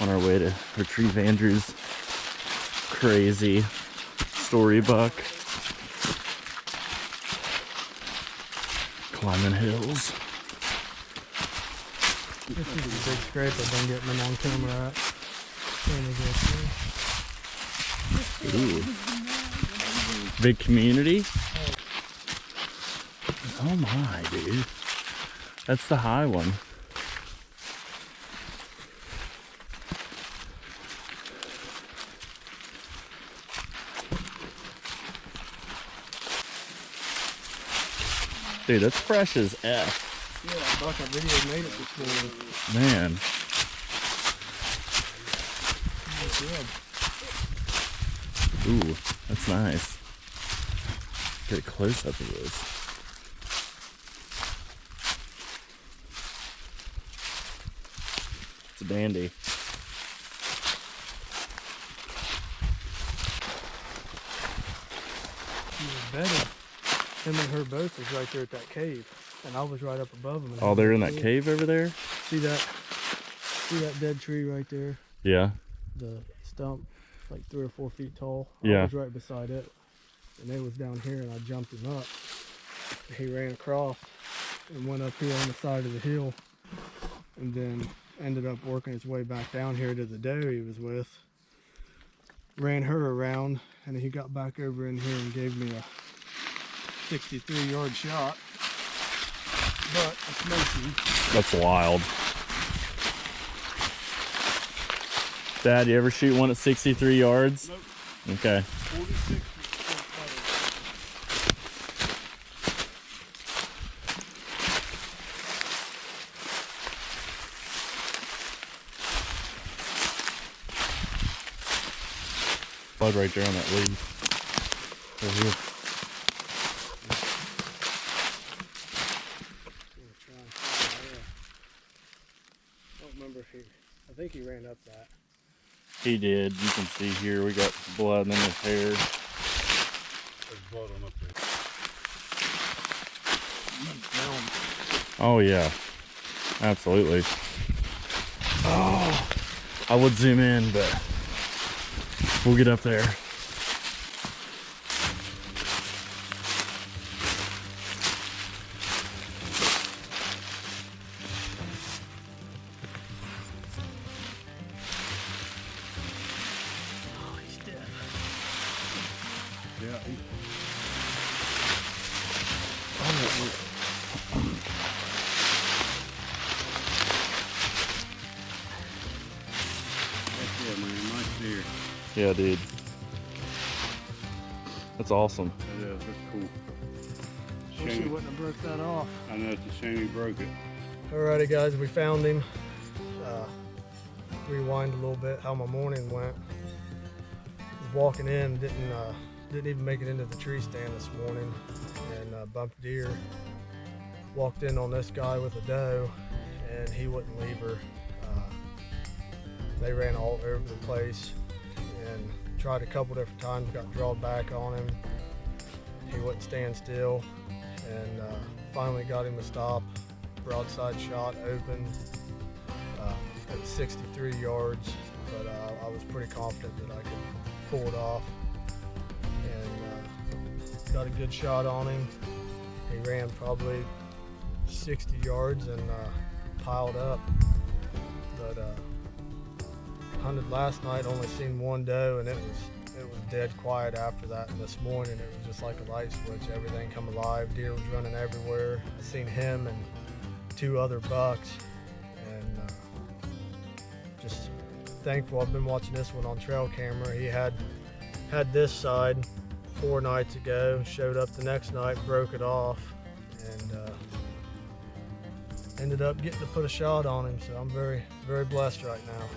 on our way to retrieve Andrew's crazy storybook. Climbing hills. This is a big scrape I've been getting them on camera at. Ooh. Big community. Oh my, dude. That's the high one. Dude, that's fresh as F. Yeah, I thought that video made it this morning. Man. Ooh, that's nice. Get a close up of this. It's a dandy. She was better. Him and her both was right there at that cave, and I was right up above them. Oh, they're in that cave over there? See that dead tree right there? Yeah. The stump, like 3 or 4 feet tall. Yeah. I was right beside it, and they was down here, and I jumped him up. He ran across and went up here on the side of the hill, and then ended up working his way back down here to the doe he was with. Ran her around, and he got back over in here and gave me a 63-yard shot, but it's missing. That's wild. Dad, you ever shoot one at 63 yards? Nope. Okay. 46. Bud right there on that lead. Over here. I think he ran up that. He did. You can see here we got blood in his hair. There's blood on up there. Oh yeah, absolutely. Oh, I would zoom in, but we'll get up there. Yeah. Yeah, man, nice deer. Yeah, dude. That's awesome. It is, that's cool. Wish he wouldn't have broke that off. I know, it's a shame he broke it. Alrighty guys, we found him. Rewind a little bit how my morning went. Was walking in, didn't even make it into the tree stand this morning, and bumped deer. Walked in on this guy with a doe, and he wouldn't leave her. They ran all over the place, and tried a couple different times, got drawn back on him. He wouldn't stand still, and finally got him to stop. Broadside shot, open, at 63 yards, but I was pretty confident that I could pull it off, and got a good shot on him. He ran probably 60 yards and piled up, but hunted last night, only seen one doe, and it was dead quiet after that. And this morning it was just like a light switch, everything come alive. Deer was running everywhere. I seen him and 2 other bucks, and just thankful. I've been watching this one on trail camera. He had this side 4 nights ago, showed up the next night, broke it off, and ended up getting to put a shot on him. So I'm very, very blessed right now.